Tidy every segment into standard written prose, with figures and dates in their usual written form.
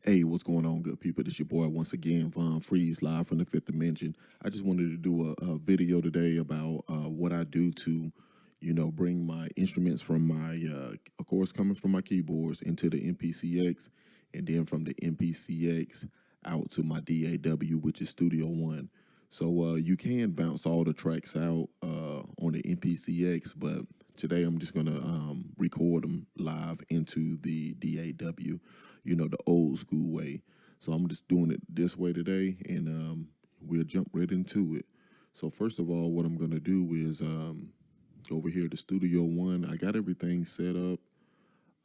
Hey, what's going on, good people? This your boy once again, Von Freeze, live from the fifth dimension. I just wanted to do a video today about what I do to, bring my instruments from my, of course, coming from my keyboards into the MPCX, and then from the MPCX out to my DAW, which is Studio One. So you can bounce all the tracks out on the MPCX, but today I'm just gonna record them live into the DAW, the old school way. So I'm just doing it this way today, and we'll jump right into it. So first of all, what I'm gonna do is go over here to Studio One. I got everything set up.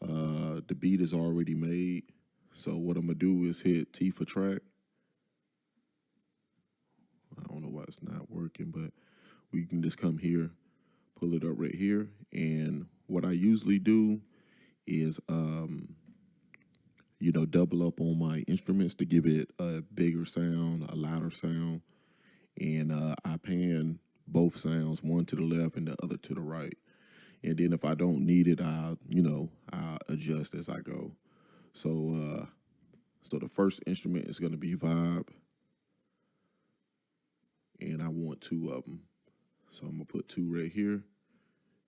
The beat is already made. So what I'm gonna do is hit T for track. I don't know why it's not working, but we can just come here, pull it up right here. And what I usually do is, double up on my instruments to give it a bigger sound, a louder sound. And I pan both sounds, one to the left and the other to the right. And then if I don't need it, I'll adjust as I go. So the first instrument is going to be vibe, and I want two of them. So I'm gonna put two right here,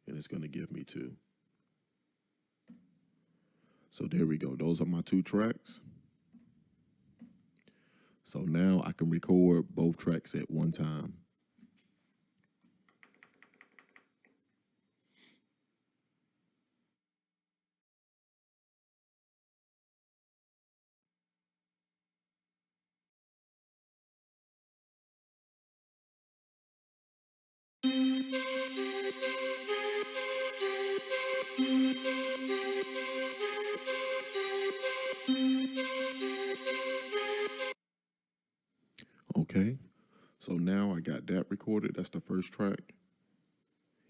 and it's gonna give me two. So there we go. Those are my two tracks. So now I can record both tracks at one time. Okay. So now I got that recorded. That's the first track.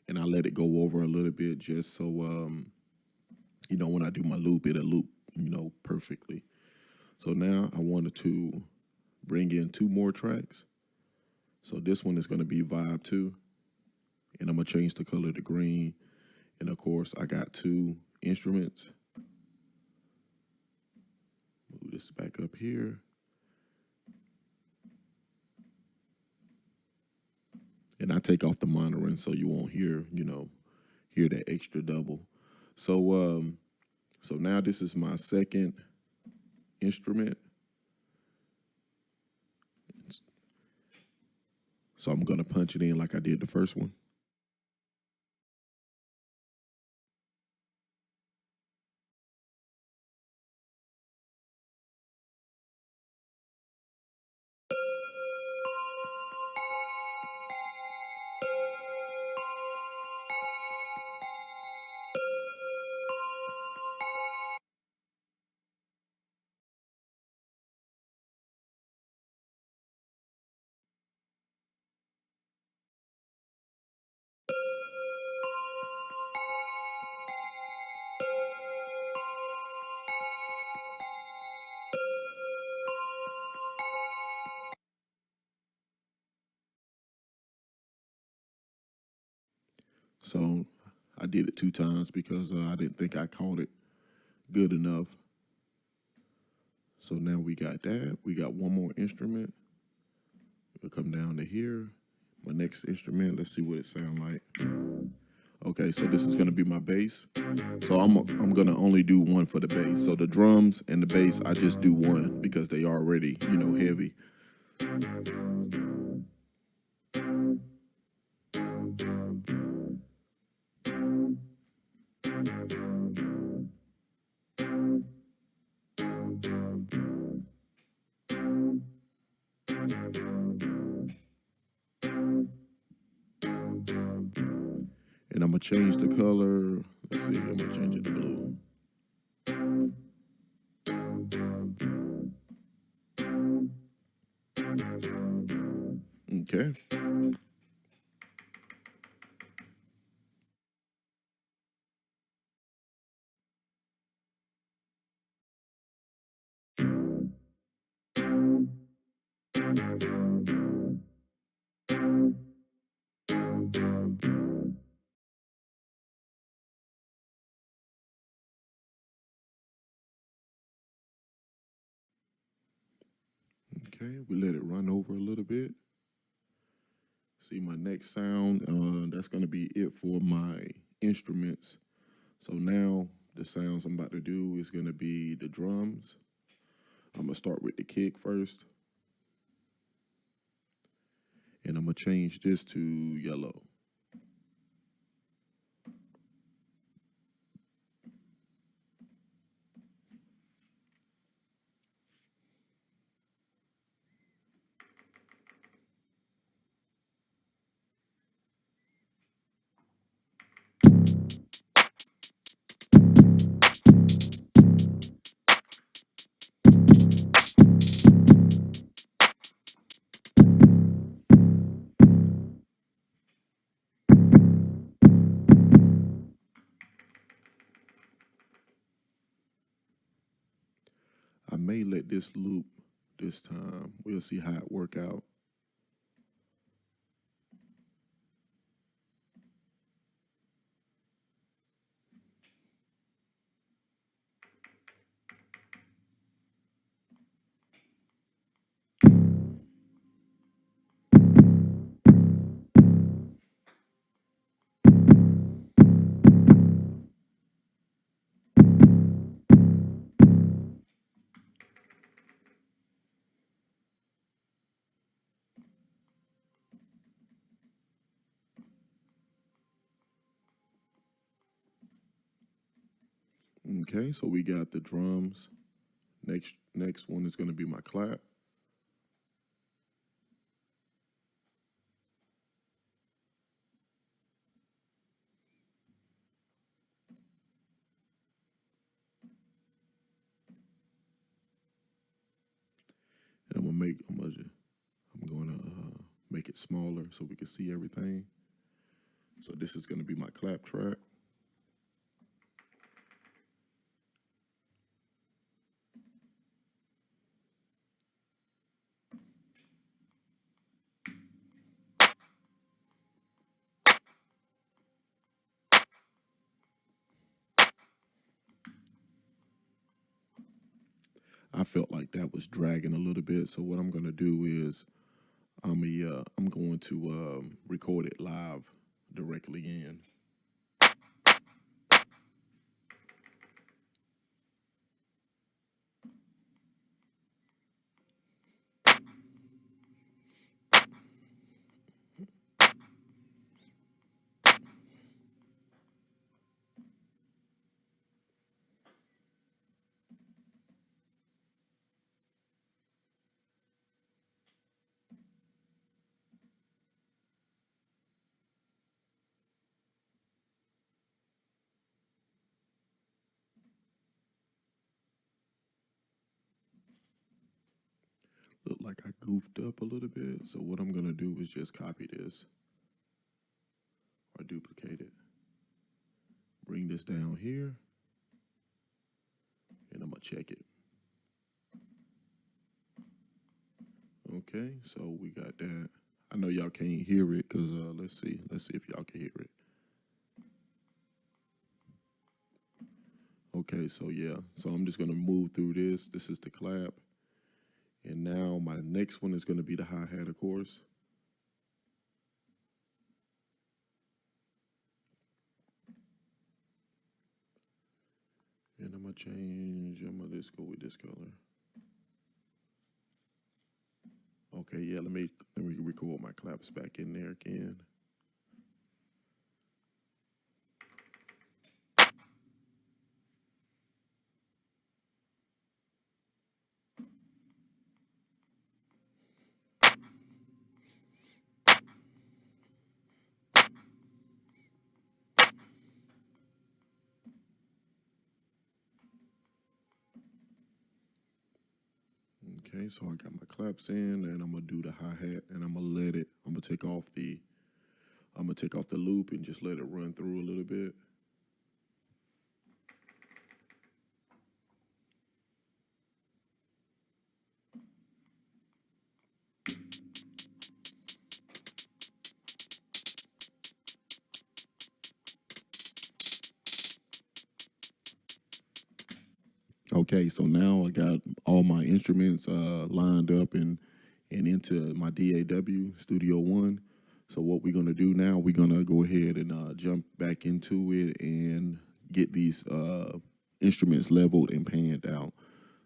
And I let it go over a little bit just so, when I do my loop, it'll loop, perfectly. So now I wanted to bring in two more tracks. So this one is going to be Vibe 2. And I'm going to change the color to green. And of course, I got two instruments. Move this back up here. And I take off the monitoring so you won't hear that extra double. So now this is my second instrument. So I'm gonna punch it in like I did the first one. So I did it two times because I didn't think I caught it good enough. So now we got that. We got one more instrument. We'll come down to here. My next instrument, let's see what it sounds like. Okay, so this is gonna be my bass. So I'm gonna only do one for the bass. So the drums and the bass, I just do one because they already, heavy. And I'm gonna change the color. Let's see, I'm gonna change it to blue. Okay. Okay, we let it run over a little bit. See my next sound, that's going to be it for my instruments. So now the sounds I'm about to do is going to be the drums. I'm going to start with the kick first. And I'm going to change this to yellow. I may let this loop this time. We'll see how it work out. Okay, so we got the drums. Next one is going to be my clap. And I'm gonna make it smaller so we can see everything. So this is gonna be my clap track. I felt like that was dragging a little bit, so what I'm gonna do is I'm going to record it live directly in. Look like I goofed up a little bit, so what I'm gonna do is just copy this or duplicate it. Bring this down here, and I'm gonna check it. Okay, so we got that. I know y'all can't hear it because let's see if y'all can hear it. Okay, so yeah, so I'm just gonna move through this. This is the clap, and now my next one is gonna be the hi-hat, of course. And I'm gonna just go with this color. Okay, yeah, let me record my claps back in there again. Okay, so I got my claps in, and I'm gonna do the hi-hat, and I'm gonna take off the loop and just let it run through a little bit. Okay, so now I got all my instruments lined up, and and into my DAW Studio One. So what we're gonna do now, we're gonna go ahead and jump back into it and get these instruments leveled and panned out.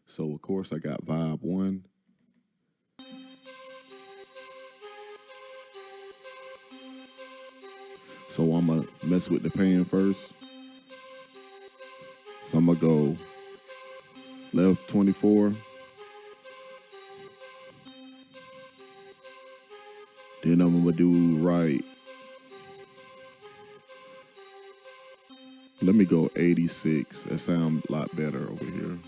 So of course I got Vibe 1. So I'm gonna mess with the pan first. So I'm gonna go left 24. Then I'm gonna do right. Let me go 86. That sounds a lot better over here.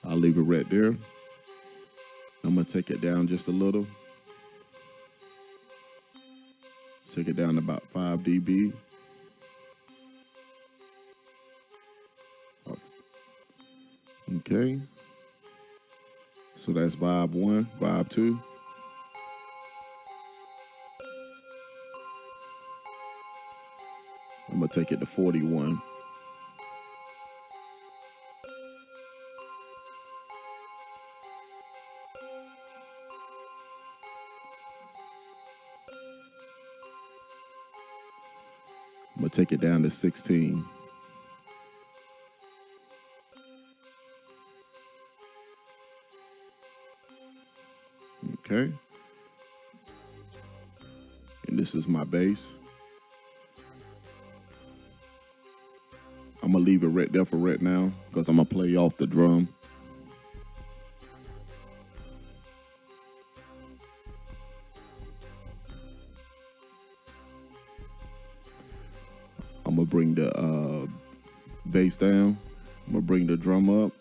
I'll leave it right there. I'm gonna take it down just a little. Take it down to about 5 dB. Okay. So that's Vibe 1, Vibe 2. I'm gonna take it to 41. I'm gonna take it down to 16. Okay. And this is my bass. I'm gonna leave it right there for right now because I'm gonna play off the drum. I'm gonna bring the bass down. I'm gonna bring the drum up.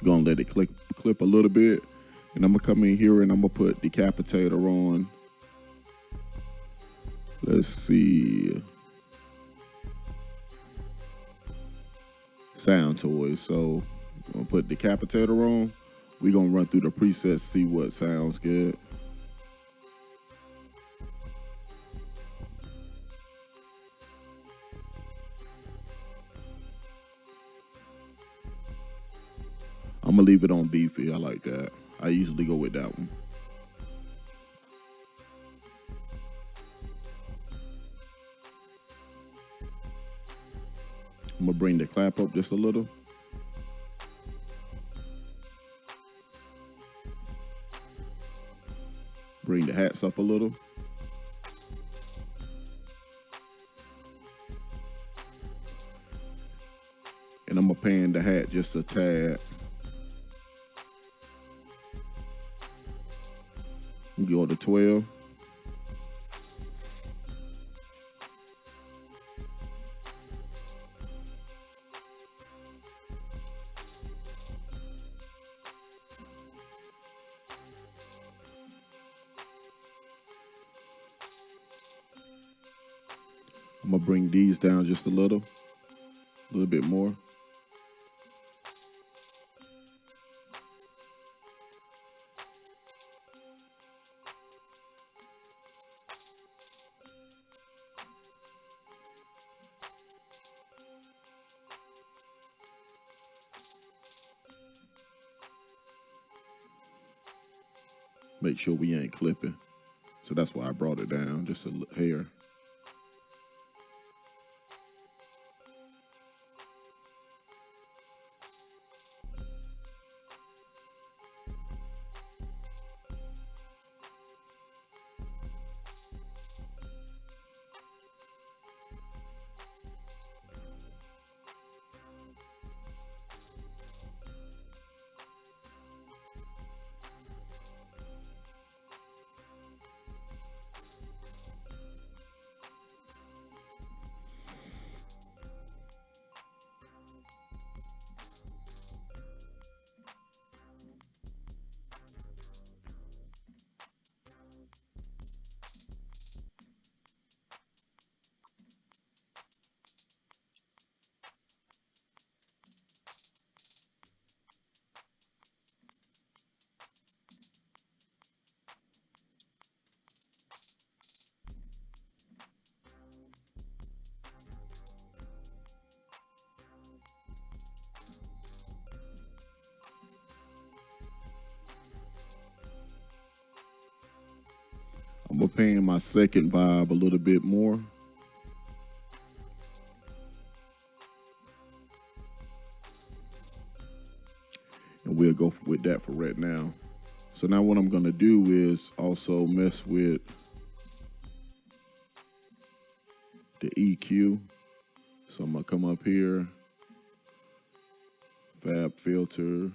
Gonna let it clip a little bit. And I'm gonna come in here and I'm gonna put Decapitator on. Let's see. Sound Toys. So I'm gonna put Decapitator on. We're gonna run through the presets, see what sounds good. I'm gonna leave it on beefy. I like that. I usually go with that one. I'm gonna bring the clap up just a little. Bring the hats up a little. And I'm gonna pan the hat just a tad. Go to 12. I'm gonna bring these down just a little bit more. Make sure we ain't clipping. So that's why I brought it down just a hair. I'm gonna pan my second vibe a little bit more. And we'll go with that for right now. So now what I'm gonna do is also mess with the EQ. So I'm gonna come up here, Fab Filter.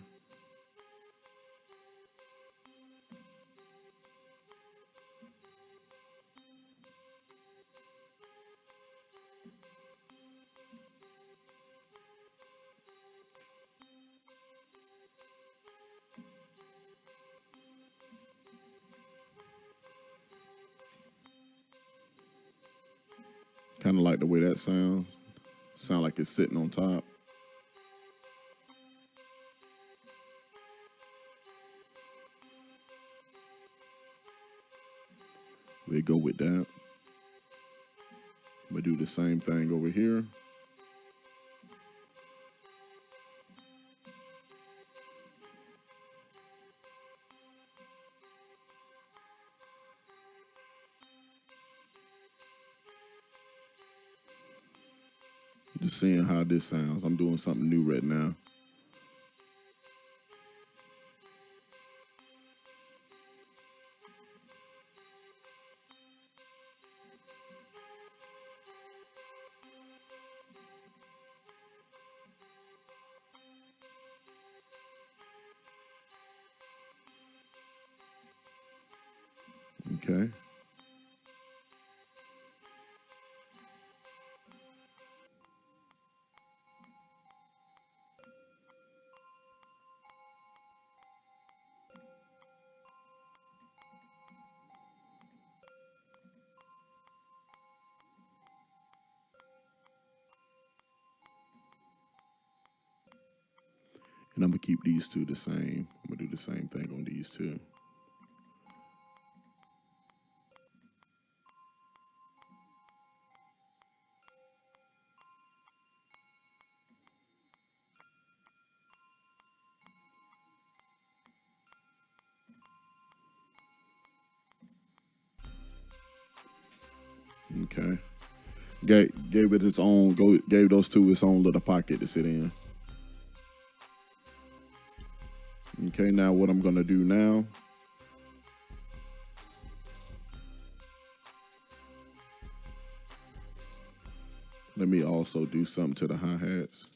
Kind of like the way that sounds. Sound like it's sitting on top. We go with that. I'm gonna do the same thing over here. Just seeing how this sounds. I'm doing something new right now. Okay. And I'm gonna keep these two the same. I'm gonna do the same thing on these two. Okay. Gave it its own, gave those two its own little pocket to sit in. Okay, now what I'm gonna do now, let me also do something to the hi-hats.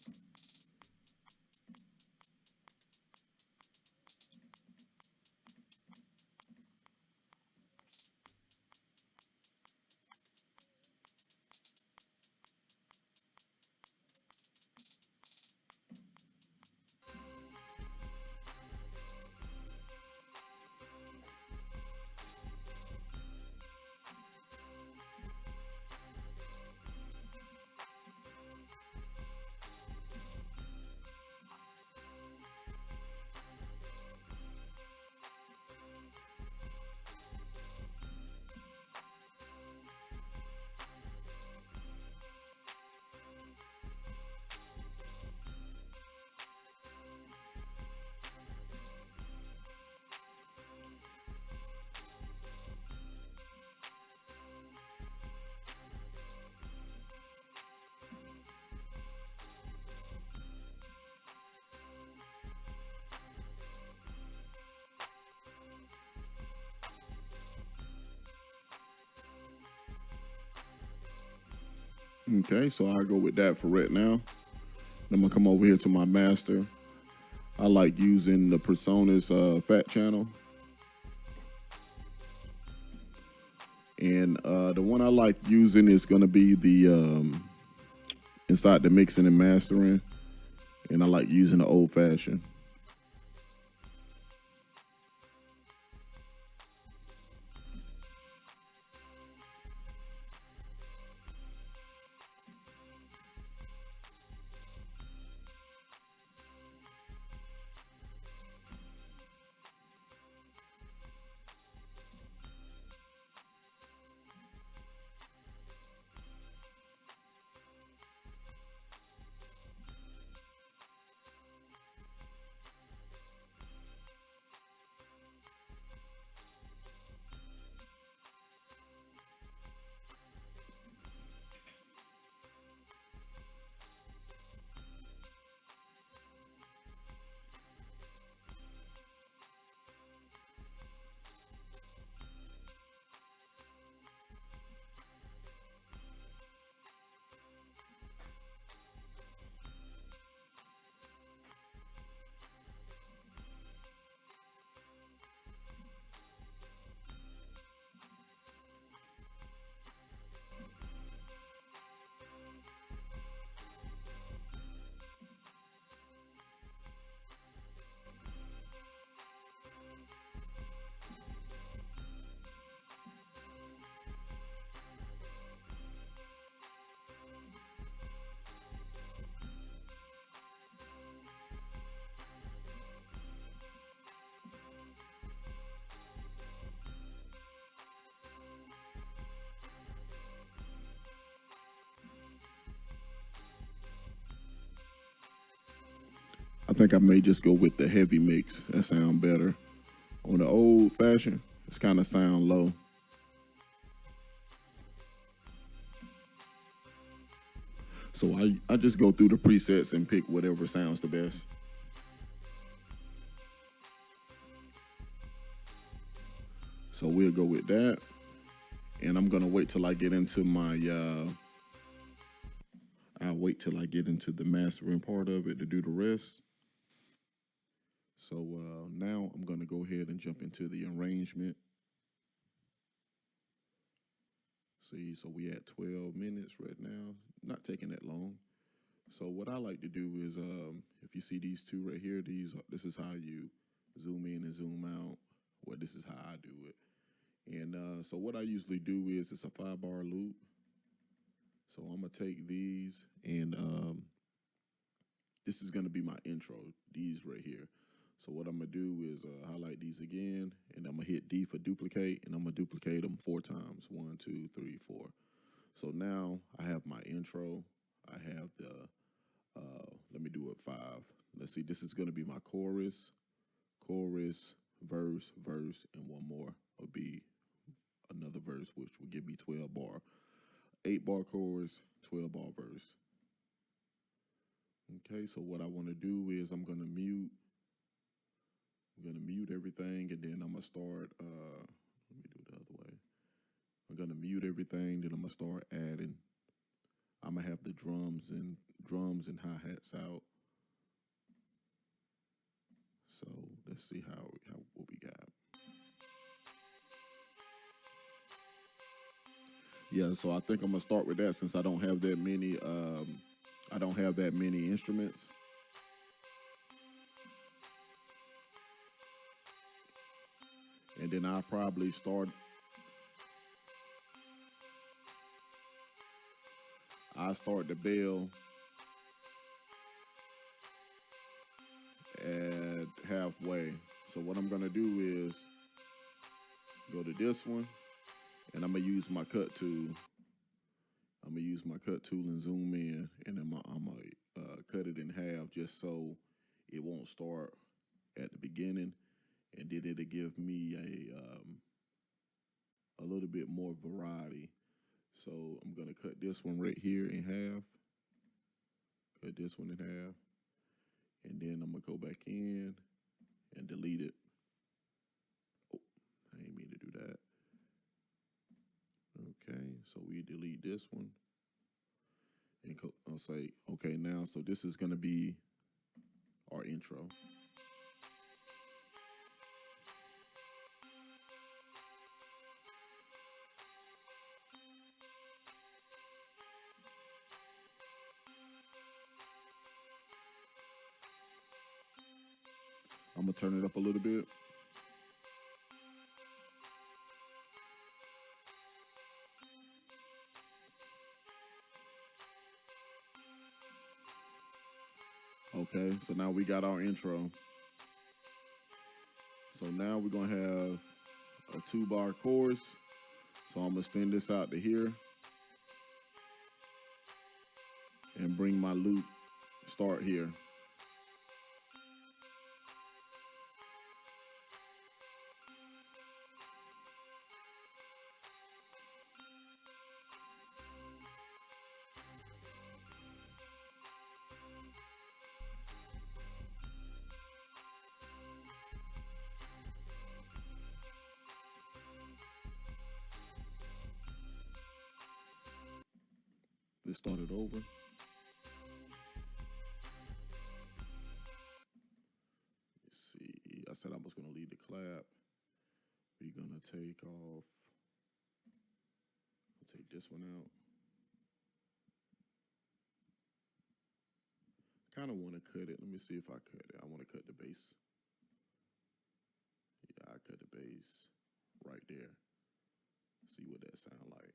Okay, so I'll go with that for right now. I'm gonna come over here to my master. I like using the Personas Fat Channel. And the one I like using is gonna be the inside the mixing and mastering. And I like using the old fashioned. I think I may just go with the heavy mix. That sound better. On the old fashioned, it's kind of sound low. So I just go through the presets and pick whatever sounds the best. So we'll go with that. And I'm gonna wait till I get into my I'll wait till I get into the mastering part of it to do the rest. So now I'm gonna go ahead and jump into the arrangement. See, so we at 12 minutes right now. Not taking that long. So what I like to do is, if you see these two right here, this is how you zoom in and zoom out. Well, this is how I do it. And so what I usually do is it's a 5-bar loop. So I'm gonna take these and this is gonna be my intro. These right here. So what I'm gonna do is highlight these again, and I'm gonna hit D for duplicate, and I'm gonna duplicate them 4 times. 1, 2, 3, 4. So now I have my intro. I have the let me do it 5. Let's see. This is gonna be my chorus, verse, and one more will be another verse, which will give me 12 bar. 8-bar chorus, 12-bar verse. Okay, so what I want to do is I'm gonna mute everything, and then I'm gonna start. Let me do it the other way. I'm gonna mute everything, then I'm gonna start adding. I'm gonna have the drums and hi-hats out. So let's see how what we got. Yeah, so I think I'm gonna start with that since I don't have that many. I don't have that many instruments. And then I'll probably start. I start the bell at halfway. So what I'm gonna do is go to this one, and I'm gonna use my cut tool. I'm gonna use my cut tool and zoom in, and then I'm gonna cut it in half just so it won't start at the beginning, and then it'll give me a little bit more variety. So I'm gonna cut this one right here in half. Cut this one in half, and then I'm gonna go back in and delete it. Oh, I didn't mean to do that. Okay, so we delete this one, and I'll say, okay, now, so this is gonna be our intro. I'm gonna turn it up a little bit. Okay, so now we got our intro. So now we're gonna have a 2-bar chorus. So I'm gonna extend this out to here and bring my loop start here. Let's start it over. Let's see. I said I was gonna leave the clap. We're gonna take off. I'll take this one out. Kind of want to cut it. Let me see if I cut it. I want to cut the bass. Yeah, I cut the bass right there. See what that sound like.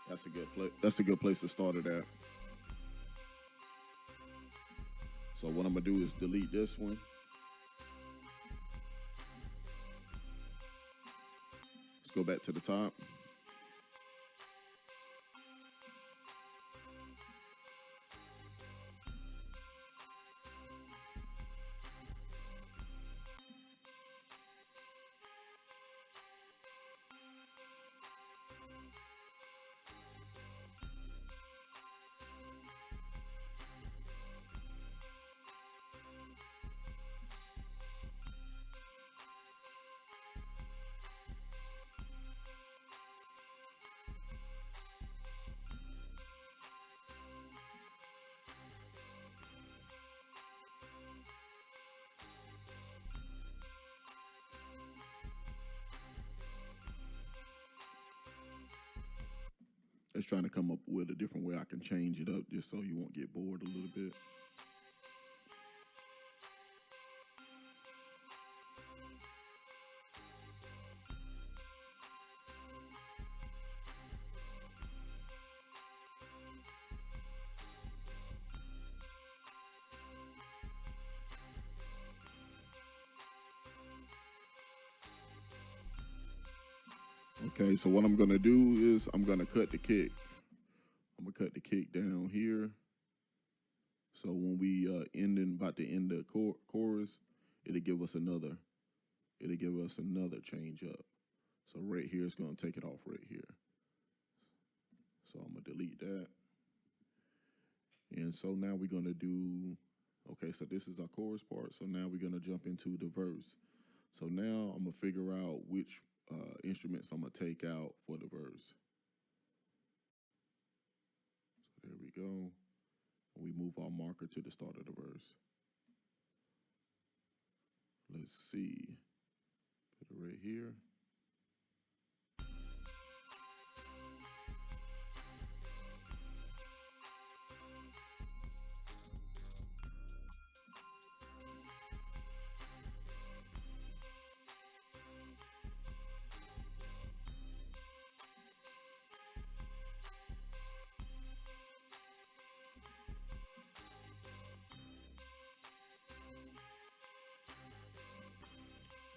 That's a good place. That's a good place to start it at. So what I'm gonna do is delete this one. Let's go back to the top. Just trying to come up with a different way I can change it up just so you won't get bored a little bit. Okay, so what I'm gonna do is I'm gonna cut the kick. I'm gonna cut the kick down here. So when we about to end the chorus, it'll give us another. It'll give us another change up. So right here, it's gonna take it off right here. So I'm gonna delete that. And so now we're gonna do. Okay, so this is our chorus part. So now we're gonna jump into the verse. So now I'm gonna figure out which instruments I'm gonna take out for the verse. So there we go. We move our marker to the start of the verse. Let's see. Put it right here.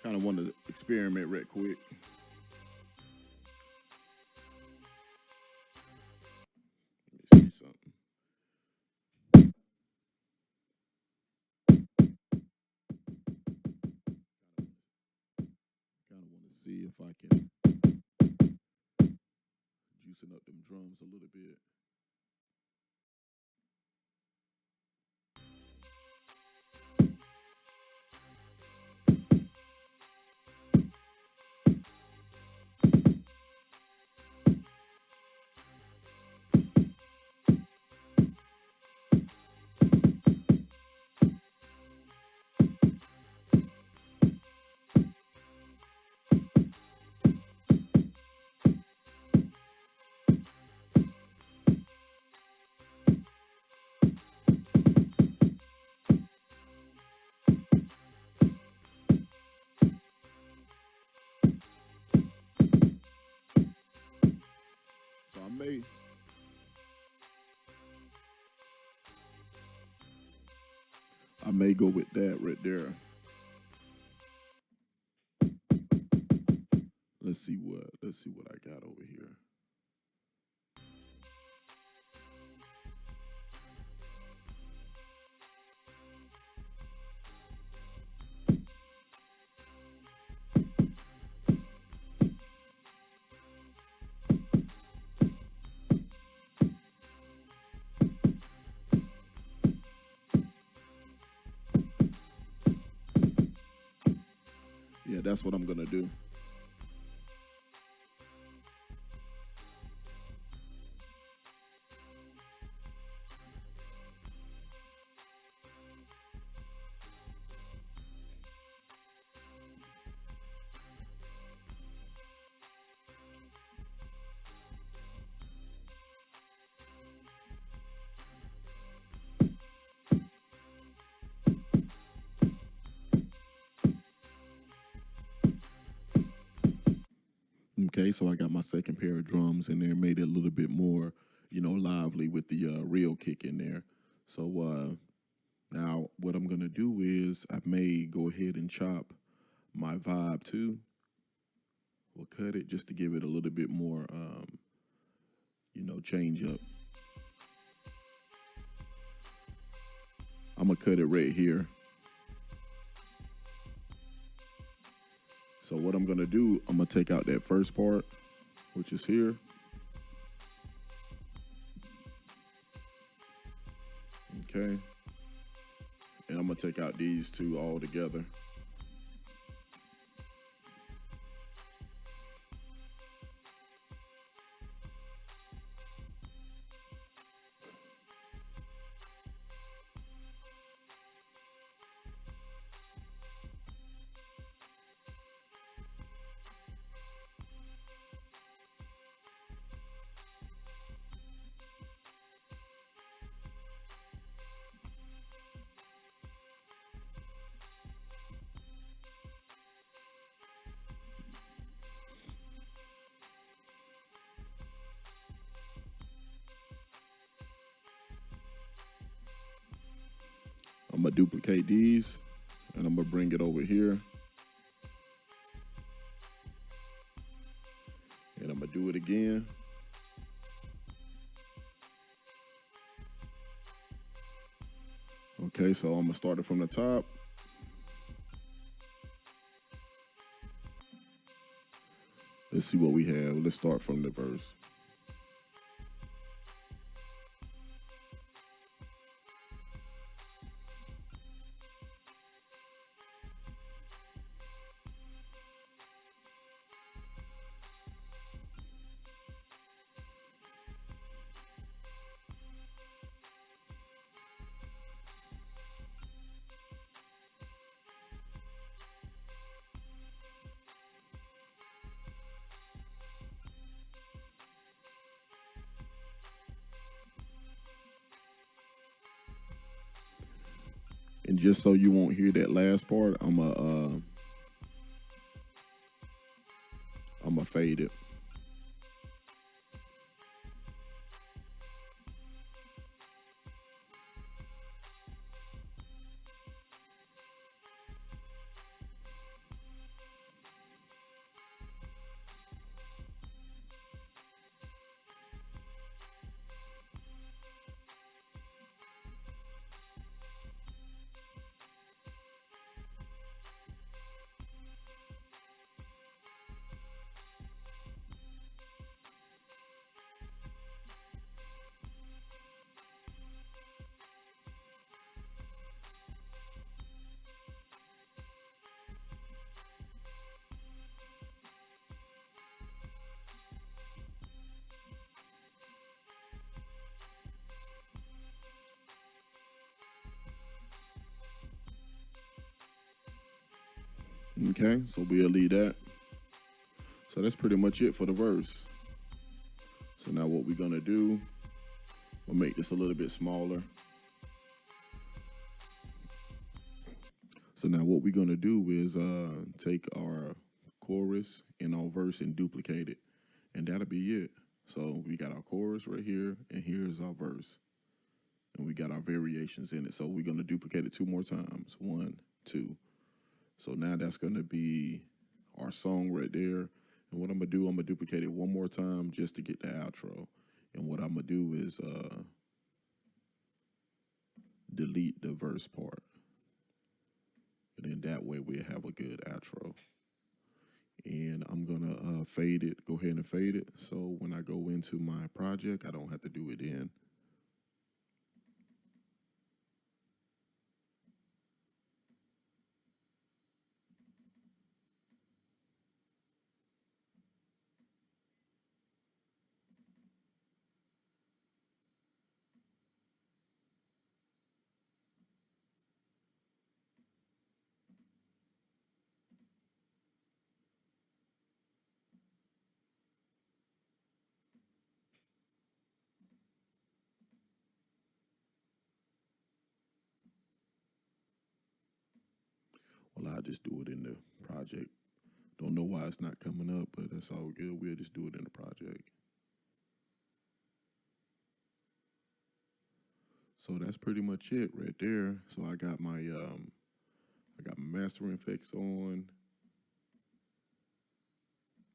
Kind of want to experiment right quick. Let me see something. Kind of want to see if I can juicing up them drums a little bit. So I may go with that right there. Let's see what I got over here. Yeah, that's what I'm gonna do. Okay, so I got my second pair of drums in there, made it a little bit more, lively with the real kick in there. So now what I'm gonna do is I may go ahead and chop my vibe too. We'll cut it just to give it a little bit more, change up. I'm gonna cut it right here. So what I'm gonna do, I'm gonna take out that first part, which is here. Okay. And I'm gonna take out these two all together. I'm gonna duplicate these and I'm gonna bring it over here. And I'm gonna do it again. Okay, so I'm gonna start it from the top. Let's see what we have. Let's start from the verse. And just so you won't hear that last part, I'm gonna fade it. Okay, so we'll leave that. So that's pretty much it for the verse. So now what we're gonna do, we'll make this a little bit smaller. So now what we're gonna do is take our chorus and our verse and duplicate it. And that'll be it. So we got our chorus right here, and here's our verse. And we got our variations in it. So we're gonna duplicate it 2 more times. 1, 2. So now that's gonna be our song right there. And what I'm gonna do, I'm gonna duplicate it 1 more time just to get the outro. And what I'm gonna do is delete the verse part. And then that way we'll have a good outro. And I'm gonna fade it, go ahead and fade it. So when I go into my project, I don't have to do it in. Well, I'll just do it in the project. Don't know why it's not coming up, but that's all good. We'll just do it in the project. So that's pretty much it right there. So I got my mastering effects on.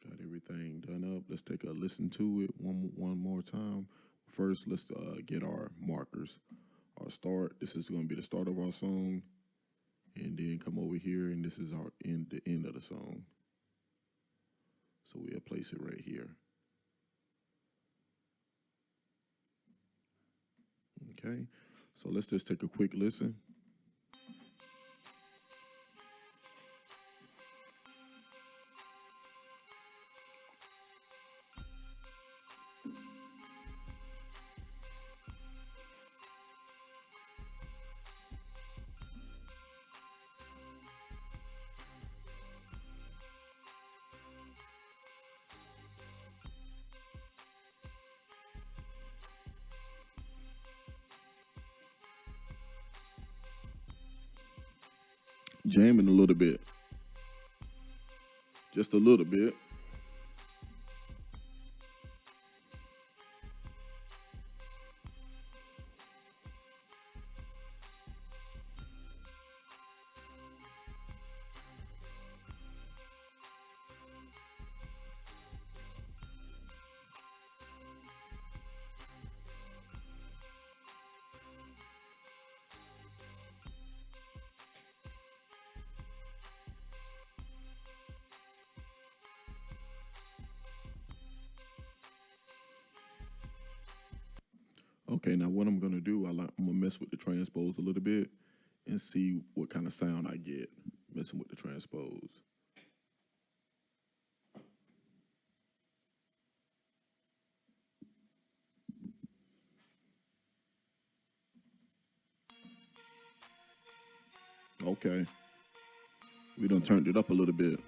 Got Got everything done up. Let's take a listen to it one more time. First, let's get our markers. Our start. This is going to be the start of our song, and then come over here, and this is our the end of the song. So we'll place it right here. Okay. So let's just take a quick listen. Jamming a little bit. Just a little bit. Okay, now what I'm gonna do, I'm gonna mess with the transpose a little bit and see what kind of sound I get messing with the transpose. Okay, we done turned it up a little bit.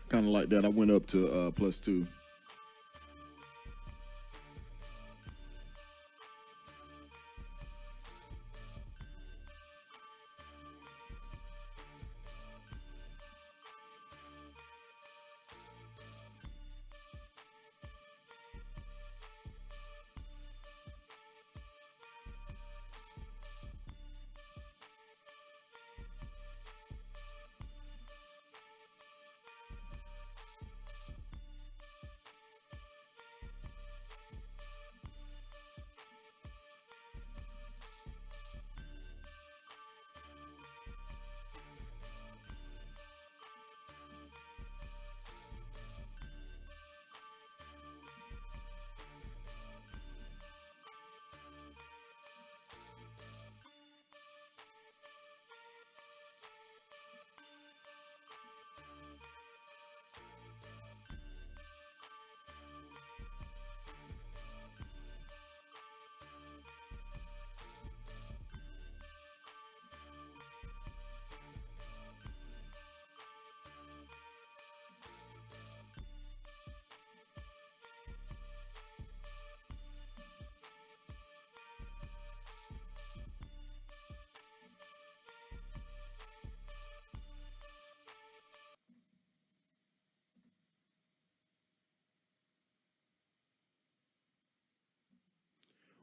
Kind of like that. I went up to +2.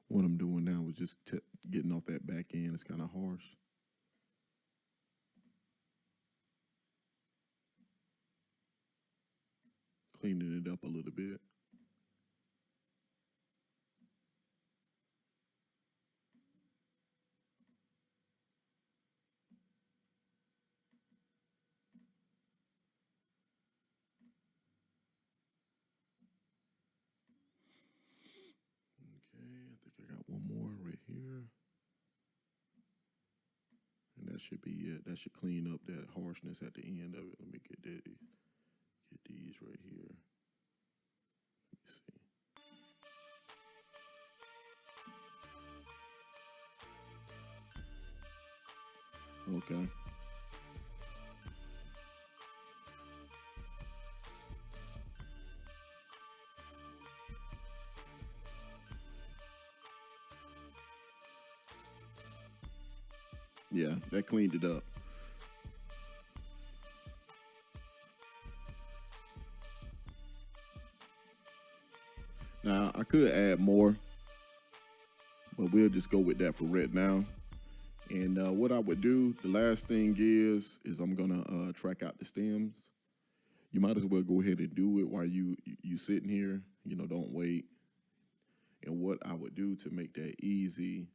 What I'm doing now is just getting off that back end. It's kind of harsh. cleaning it up a little bit. Okay, I think I got one more right here. And that should be it. That should clean up that harshness at the end of it. Let me get these right here. Let me see. Okay. Yeah, that cleaned it up. Now, I could add more, but we'll just go with that for right now. And what I would do, the last thing is I'm gonna track out the stems. You might as well go ahead and do it while you sitting here. You know, don't wait. And what I would do to make that easy,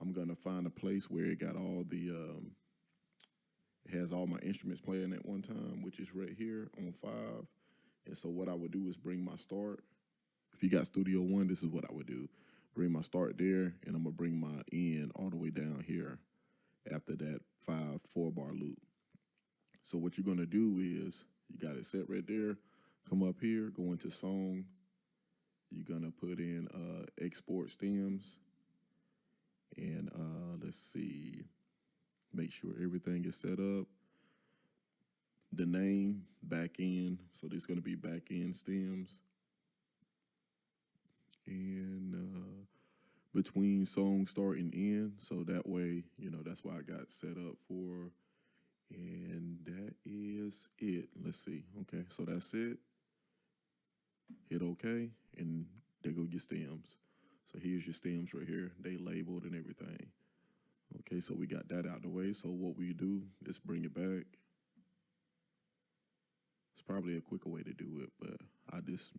I'm gonna find a place where it got all the it has all my instruments playing at one time, which is right here on 5. And so what I would do is bring my start. If you got Studio One, this is what I would do. Bring my start there, and I'm gonna bring my end all the way down here after that 4-bar loop. So what you're gonna do is you got it set right there. Come up here, go into song. You're gonna put in export stems, and let's see, make sure everything is set up. The name back end, so there's gonna be back end stems, and between song start and end, so that way, you know, that's why I got set up for. And that is it. Let's see. Okay, so that's it. Hit OK, and there go your stems. So here's your stems right here. They labeled and everything. Okay, so we got that out the way. So what we do is bring it back. It's probably a quicker way to do it, but I just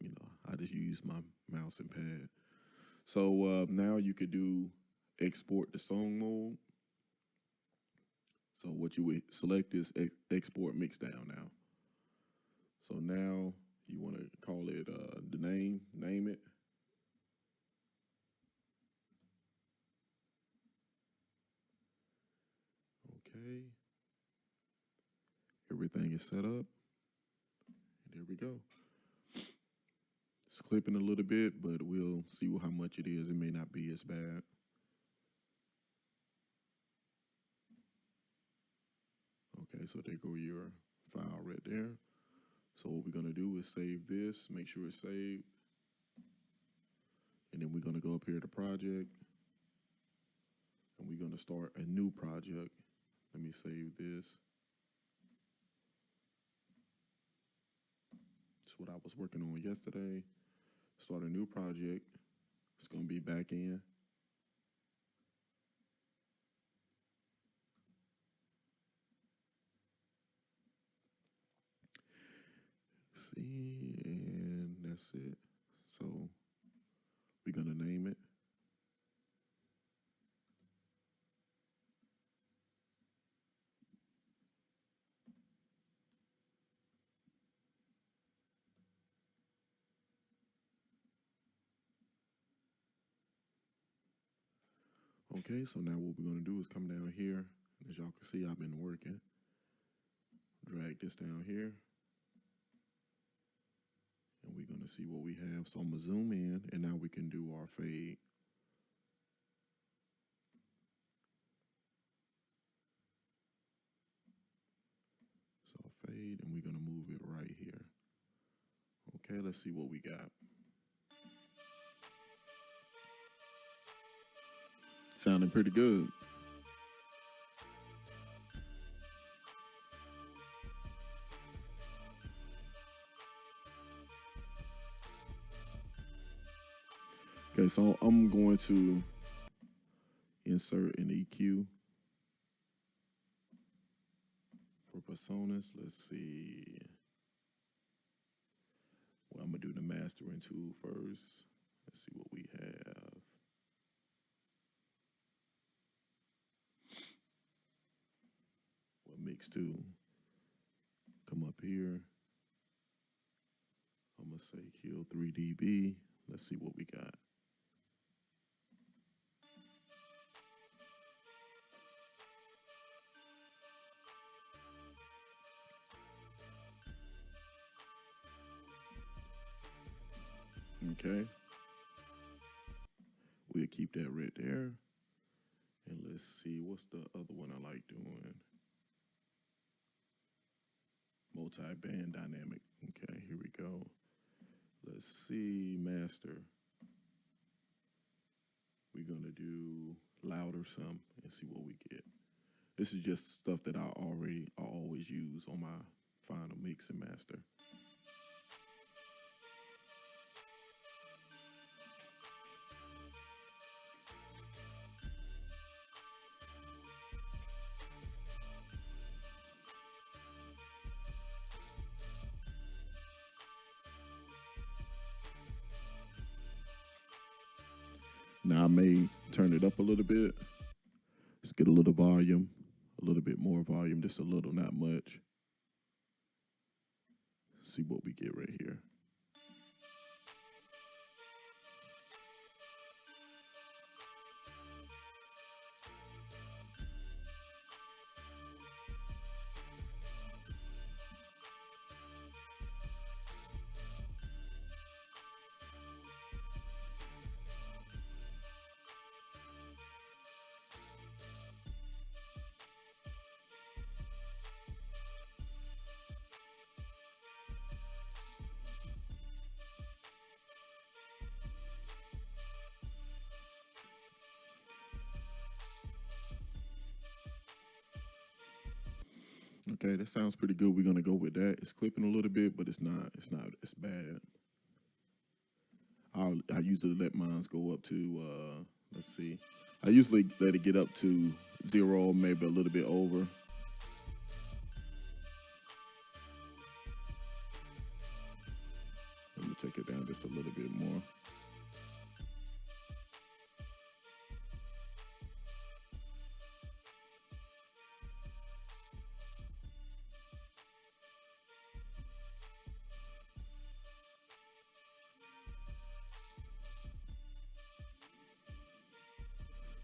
use my mouse and pad. So now you could do export to song mode. So what you would select is export mixdown now. So now you want to call it the name it. Okay. Everything is set up. And there we go. It's clipping a little bit, but we'll see how much it is. It may not be as bad. Okay, so there go your file right there. So what we're gonna do is save this, make sure it's saved. And then we're gonna go up here to project, and we're gonna start a new project. Let me save this. That's what I was working on yesterday. Start a new project. It's gonna be back in. See, and that's it. So we're gonna name it. Okay, so now what we're gonna do is come down here. As y'all can see, I've been working. Drag this down here. And we're gonna see what we have. So I'm gonna zoom in, and now we can do our fade. So fade, and we're gonna move it right here. Okay, let's see what we got. Sounding pretty good. Okay, so I'm going to insert an EQ for personas. Let's see. to do the mastering tool first. Let's see what we have. What mix two? Come up here. I'm going to say kill 3 dB. Let's see what we got. Okay. We'll keep that right there. And let's see, what's the other one I like doing? Multi-band dynamic. Okay, here we go. Let's see, master. We're going to do louder some and see what we get. This is just stuff that I always use on my final mix and master. Now I may turn it up a little bit. Let's get a little volume, a little bit more volume, just a little, not much. See what we get right here. Okay, that sounds pretty good. We're gonna go with that. It's clipping a little bit, but it's not. It's bad. I usually let mine go up to. Let's see. I usually let it get up to 0, maybe a little bit over. Let me take it down just a little bit more.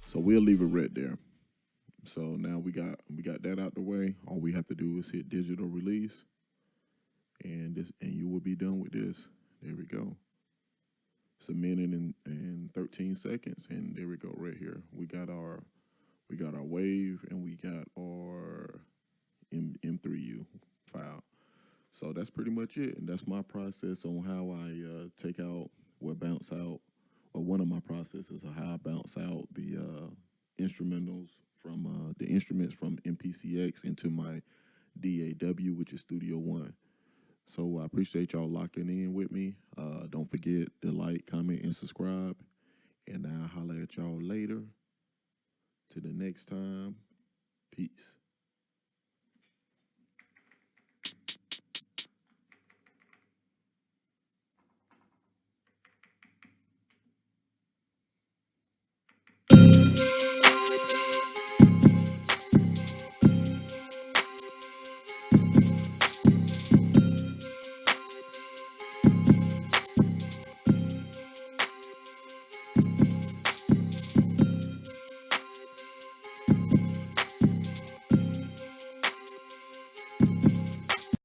So we'll leave it right there. So now we got that out the way. All we have to do is hit digital release, and you will be done with this. There we go. It's a minute and 13 seconds, and there we go right here. We got our wave, and we got our M3U file. So that's pretty much it, and that's my process on how I take out or bounce out, or one of my processes of how I bounce out the instrumentals from the instruments from MPCX into my DAW, which is Studio One. So I appreciate y'all locking in with me. Don't forget to like, comment, and subscribe. And I'll holler at y'all later. Till the next time, peace.